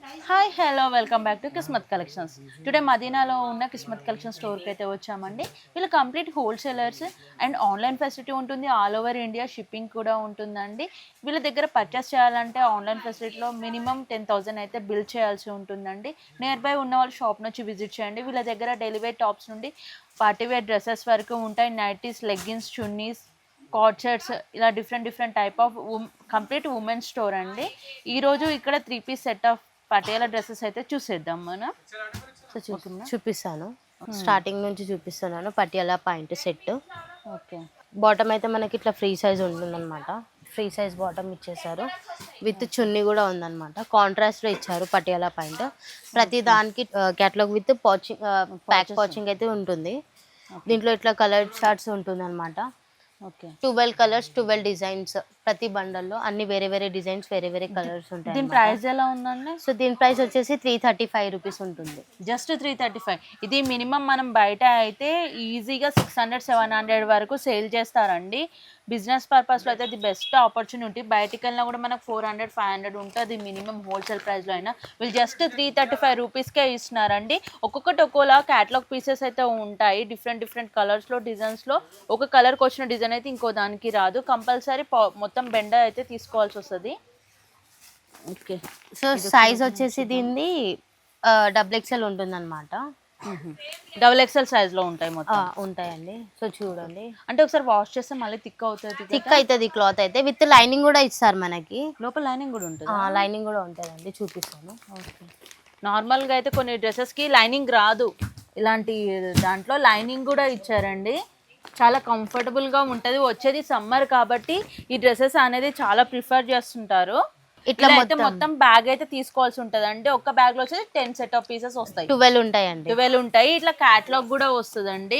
Hi hello welcome back to Kismat collections. Today మదీనాలో ఉన్న Kismat collection స్టోర్కి అయితే వచ్చామండి. వీళ్ళు complete wholesalers and online facility ఉంటుంది. ఆల్ ఓవర్ ఇండియా షిప్పింగ్ కూడా ఉంటుందండి. వీళ్ళ దగ్గర పర్చేస్ చేయాలంటే ఆన్లైన్ ఫెసిలిటీలో మినిమం 10,000 అయితే బిల్ చేయాల్సి ఉంటుందండి. నియర్ బై ఉన్న వాళ్ళు షాప్ నుంచి విజిట్ చేయండి. వీళ్ళ దగ్గర డైలీ వేర్ టాప్స్ నుండి పార్టీవేర్ డ్రెస్సెస్ వరకు ఉంటాయి. Nighties, leggings, chunnis, cord sets, ఇలా different type of complete women store అండి. ఈరోజు ఇక్కడ 3 piece set of Patiala dresses అయితే చూసేద్దాం మనం. సో చూపిస్తాను. స్టార్టింగ్ నుంచి చూపిస్తున్నాను. Patiala pant set. Okay. Bottom అయితే మనకి ఇట్లా ఫ్రీ సైజ్ ఉంటుందన్నమాట. ఫ్రీ సైజ్ బాటమ్ ఇచ్చేసారు. విత్ చున్నీ కూడా ఉందన్నమాట. కాంట్రాస్ట్లో ఇచ్చారు పటియాలా పాయింట్. ప్రతి దానికి క్యాటలాగ్ విత్ పాచింగ్, ప్యాక్ పాచింగ్ అయితే ఉంటుంది. దీంట్లో ఇట్లా కలర్ చార్ట్స్ ఉంటుంది అనమాట. ఓకే. 12 colours, 12 designs. ప్రతి బండల్లో అన్ని వేరే వేరే డిజైన్స్, వేరే వేరే కలర్స్ ఉంటాయి. దీని ప్రైస్ ఎలా ఉందండి? సో దీని ప్రైస్ వచ్చేసి 335 రూపీస్ ఉంటుంది. జస్ట్ 335. ఇది మినిమం మనం బయట అయితే ఈజీగా 600-700 వరకు సేల్ చేస్తారండి. బిజినెస్ పర్పస్లో అయితే ఇది బెస్ట్ ఆపర్చునిటీ. బయటికి వెళ్ళినా కూడా మనకు 400-500 ఉంటుంది మినిమం హోల్సేల్ ప్రైస్లో అయినా. వీళ్ళు జస్ట్ 335 రూపీస్కే ఇస్తున్నారండి. ఒక్కొక్కటి ఒక్కోలా క్యాటలాగ్ పీసెస్ అయితే ఉంటాయి. డిఫరెంట్ కలర్స్లో, డిజైన్స్లో. ఒక కలర్కి వచ్చిన డిజైన్ అయితే ఇంకో దానికి రాదు. కంపల్సరీ మొత్తం బెండ అయితే తీసుకోవాల్సి వస్తుంది. ఓకే. సో సైజ్ వచ్చేసి దీన్ని XXL ఉంటుందన్నమాట. XXL సైజ్లో ఉంటాయి మొత్తం. ఉంటాయండి. సో చూడండి, అంటే ఒకసారి వాష్ చేస్తే మళ్ళీ థిక్ అవుతుంది. థిక్ అవుతుంది క్లాత్ అయితే. విత్ లైనింగ్ కూడా ఇస్తారు మనకి. లోపల లైనింగ్ కూడా ఉంటుంది. లైనింగ్ కూడా ఉంటుందండి, చూపిస్తాను. ఓకే. నార్మల్గా అయితే కొన్ని డ్రెస్సెస్కి లైనింగ్ రాదు. ఇలాంటి దాంట్లో లైనింగ్ కూడా ఇచ్చారండి. చాలా కంఫర్టబుల్గా ఉంటుంది. వచ్చేది సమ్మర్ కాబట్టి ఈ డ్రెస్సెస్ అనేది చాలా ప్రిఫర్ చేస్తుంటారు. ఇట్లా అయితే మొత్తం బ్యాగ్ అయితే తీసుకోవాల్సి ఉంటుంది. అంటే ఒక్క బ్యాగ్లో వచ్చేసి 10 సెట్ ఆఫ్ పీసెస్ వస్తాయి. 12 ఉంటాయండి. 12 ఉంటాయి. ఇట్లా క్యాటలాగ్ కూడా వస్తుందండి.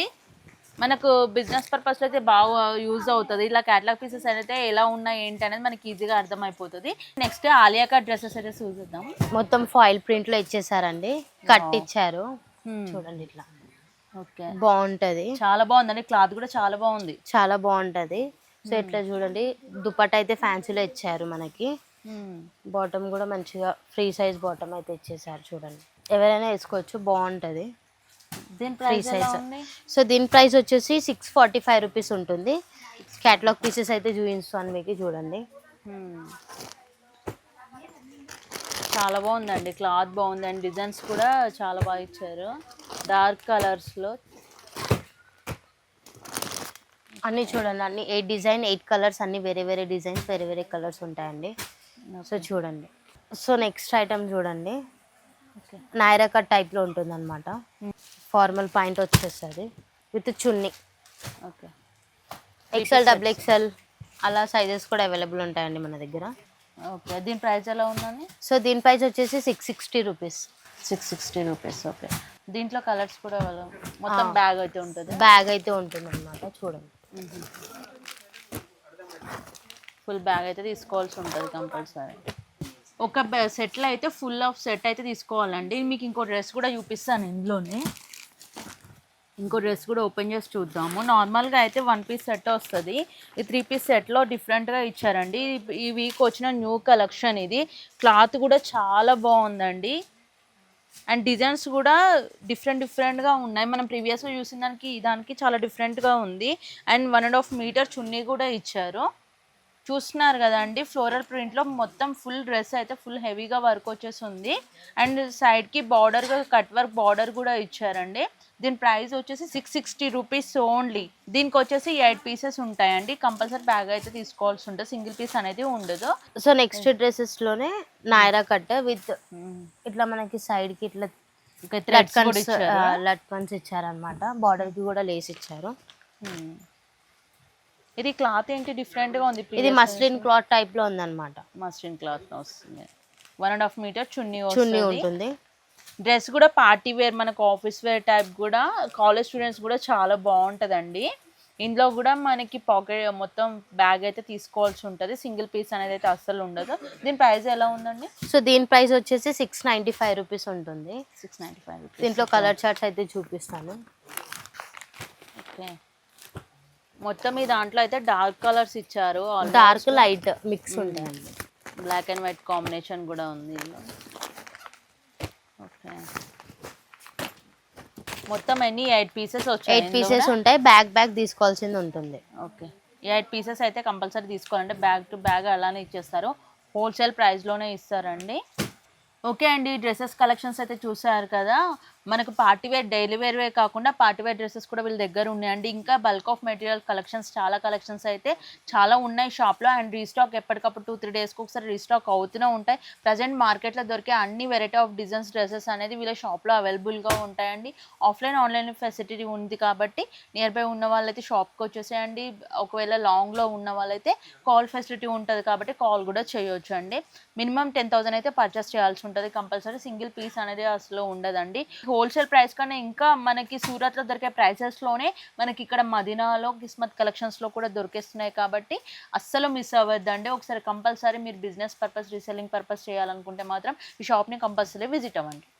మనకు బిజినెస్ పర్పస్లో అయితే బాగా యూజ్ అవుతుంది. ఇలా క్యాటలాగ్ పీసెస్ అయితే ఎలా ఉన్నాయి ఏంటి అనేది మనకి ఈజీగా అర్థమైపోతుంది. నెక్స్ట్ ఆలియా కట్ డ్రెస్సెస్ అయితే చూద్దాం. మొత్తం ఫాయిల్ ప్రింట్లో ఇచ్చేసారండి. కట్ ఇచ్చారు. చూడండి ఇట్లా. ఓకే. బాగుంటది. చాలా బాగుందండి. క్లాత్ కూడా చాలా బాగుంది. చాలా బాగుంటది. సో ఇట్లా చూడండి, దుపట్టా అయితే ఫ్యాన్సీలో ఇచ్చారు మనకి. బాటమ్ కూడా మంచిగా ఫ్రీ సైజ్ బాటమ్ అయితే ఇచ్చేసారు. చూడండి, ఎవరైనా వేసుకోవచ్చు, బాగుంటది. దీని ఫ్రీ ప్రైస్ సైజ్. ఎలా ఉంది? సో దీని ప్రైస్ వచ్చేసి 645 రూపీస్ ఉంటుంది. క్యాటలాగ్ పీసెస్ అయితే చూపిస్తాను మీకు. చూడండి, చాలా బాగుందండి. క్లాత్ బాగుందండి. డిజైన్స్ కూడా చాలా బాగా ఇచ్చారు. డార్క్ కలర్స్లో అన్నీ చూడండి. అన్ని 8 డిజైన్, 8 కలర్స్, అన్ని వేరే వేరే డిజైన్స్, వేరే వేరే కలర్స్ ఉంటాయండి. సో చూడండి. సో నెక్స్ట్ ఐటమ్ చూడండి. నాయరా కట్ టైప్లో ఉంటుంది అనమాట. ఫార్మల్ పాయింట్ వచ్చేస్తుంది with chunni. Okay. XL, XXL అలా సైజెస్ కూడా అవైలబుల్ ఉంటాయండి మన దగ్గర. ఓకే. దీని ప్రైస్ ఎలా ఉందండి? సో దీని ప్రైస్ వచ్చేసి 660 రూపీస్. 660 రూపీస్. ఓకే. దీంట్లో కలర్స్ కూడా మొత్తం బ్యాగ్ అయితే ఉంటుంది. బ్యాగ్ అయితే ఉంటుంది అనమాట. చూడండి, ఫుల్ బ్యాగ్ అయితే తీసుకోవాల్సి ఉంటుంది కంపల్సరీ. ఒక సెట్లో అయితే ఫుల్ ఆఫ్ సెట్ అయితే తీసుకోవాలండి. మీకు ఇంకో డ్రెస్ కూడా చూపిస్తాను ఇందులోనే. ఇంకో డ్రెస్ కూడా ఓపెన్ చేసి చూద్దాము. నార్మల్గా అయితే 1 పీస్ సెట్ వస్తుంది. ఈ 3 పీస్ సెట్లో డిఫరెంట్గా ఇచ్చారండి. ఈ వీక్ వచ్చిన న్యూ కలెక్షన్ ఇది. క్లాత్ కూడా చాలా బాగుందండి. అండ్ డిజైన్స్ కూడా డిఫరెంట్గా ఉన్నాయి. మనం ప్రీవియస్గా చూసిన దానికి చాలా డిఫరెంట్గా ఉంది. అండ్ 1.5 మీటర్ చున్నీ కూడా ఇచ్చారు. చూస్తున్నారు కదండి, ఫ్లోరల్ ప్రింట్లో మొత్తం ఫుల్ డ్రెస్ అయితే ఫుల్ హెవీగా వర్క్ వచ్చేసింది. అండ్ సైడ్కి బార్డర్గా కట్ వర్క్ బార్డర్ కూడా ఇచ్చారండి. దీని ప్రైస్ వచ్చేసి 660 రూపీస్ ఓన్లీ. దీనికి వచ్చేసి 8 పీసెస్ ఉంటాయండి. కంపల్సరీ బ్యాగ్ అయితే తీసుకోవాల్సి ఉంటుంది. సింగిల్ పీస్ అనేది ఉండదు. సో నెక్స్ట్ డ్రెస్సెస్లోనే నాయరా కట్ విత్ ఇట్లా మనకి సైడ్కి ఇట్లా లట్కన్స్ ఇచ్చారనమాట. బార్డర్కి కూడా లేస్ ఇచ్చారు. ఇది క్లాత్ ఏంటి డిఫరెంట్గా ఉంది? ఇది మస్లిన్ క్లాత్ టైప్లో ఉందన్నమాట. మస్లిన్ క్లాత్ వస్తుంది. 1.5 మీటర్ చున్నీ ఉంటుంది. డ్రెస్ కూడా పార్టీ వేర్, మనకు ఆఫీస్ వేర్ టైప్ కూడా, కాలేజ్ స్టూడెంట్స్ కూడా చాలా బాగుంటుందండి. ఇందులో కూడా మనకి పాకెట్ మొత్తం బ్యాగ్ అయితే తీసుకోవాల్సి ఉంటుంది. సింగిల్ పీస్ అనేది అయితే అస్సలు ఉండదు. దీని ప్రైస్ ఎలా ఉందండి? సో దీని ప్రైస్ వచ్చేసి 695 రూపీస్ ఉంటుంది. 695 రూపీస్. దీంట్లో కలర్ చార్ట్స్ అయితే చూపిస్తాను. ఓకే. మొత్తం ఈ దాంట్లో అయితే డార్క్ కలర్స్ ఇచ్చారు. డార్క్ లైట్ మిక్స్ ఉంటాయండి. బ్లాక్ అండ్ వైట్ కాంబినేషన్ కూడా ఉంది. మొత్తం ఎన్ని 8 పీసెస్ వచ్చాయి 8 పీసెస్ ఉంటాయి, బ్యాగ్ తీసుకోవాల్సింది ఉంటుంది. ఓకే, 8 పీసెస్ అయితే కంపల్సరీ తీసుకోవాలంటే బ్యాగ్ టు బ్యాగ్ అలానే ఇచ్చేస్తారు, హోల్సేల్ ప్రైస్లోనే ఇస్తారండి. ఓకే అండి, డ్రెస్సెస్ కలెక్షన్స్ అయితే చూసారు కదా. మనకు పార్టీ వేర్ డైలీ వేర్వే కాకుండా పార్టీ వేర్ డ్రెస్సెస్ కూడా వీళ్ళ దగ్గర ఉన్నాయండి. ఇంకా బల్క్ ఆఫ్ మెటీరియల్ కలెక్షన్స్ చాలా కలెక్షన్స్ అయితే చాలా ఉన్నాయి షాప్లో. అండ్ రీస్టాక్ ఎప్పటికప్పుడు 2-3 డేస్కి ఒకసారి రీస్టాక్ అవుతూనే ఉంటాయి. ప్రజెంట్ మార్కెట్లో దొరికే అన్ని వెరైటీ ఆఫ్ డిజైన్స్ డ్రెస్సెస్ అనేది వీళ్ళ షాప్లో అవైలబుల్గా ఉంటాయండి. ఆన్లైన్ ఫెసిలిటీ ఉంది కాబట్టి నియర్ బై ఉన్న వాళ్ళైతే షాప్కి వచ్చేసేయండి. ఒకవేళ లాంగ్లో ఉన్న వాళ్ళైతే కాల్ ఫెసిలిటీ ఉంటుంది కాబట్టి కాల్ కూడా చేయొచ్చు అండి. మినిమం 10,000 అయితే పర్చేస్ చేయాల్సి ఉంటుంది కంపల్సరీ, సింగిల్ పీస్ అనేది అసలు ఉండదండి. హోల్సేల్ ప్రైస్ కన్నా ఇంకా మనకి సూరత్లో దొరికే ప్రైసెస్లోనే మనకి ఇక్కడ మదీనాలో కిస్మత్ కలెక్షన్స్లో కూడా దొరికేస్తున్నాయి కాబట్టి అస్సలు మిస్ అవ్వద్దండి. ఒకసారి కంపల్సరీ మీరు బిజినెస్ పర్పస్ రీసెల్లింగ్ పర్పస్ చేయాలనుకుంటే మాత్రం ఈ షాప్ని కంపల్సరీ విజిట్ అవ్వండి.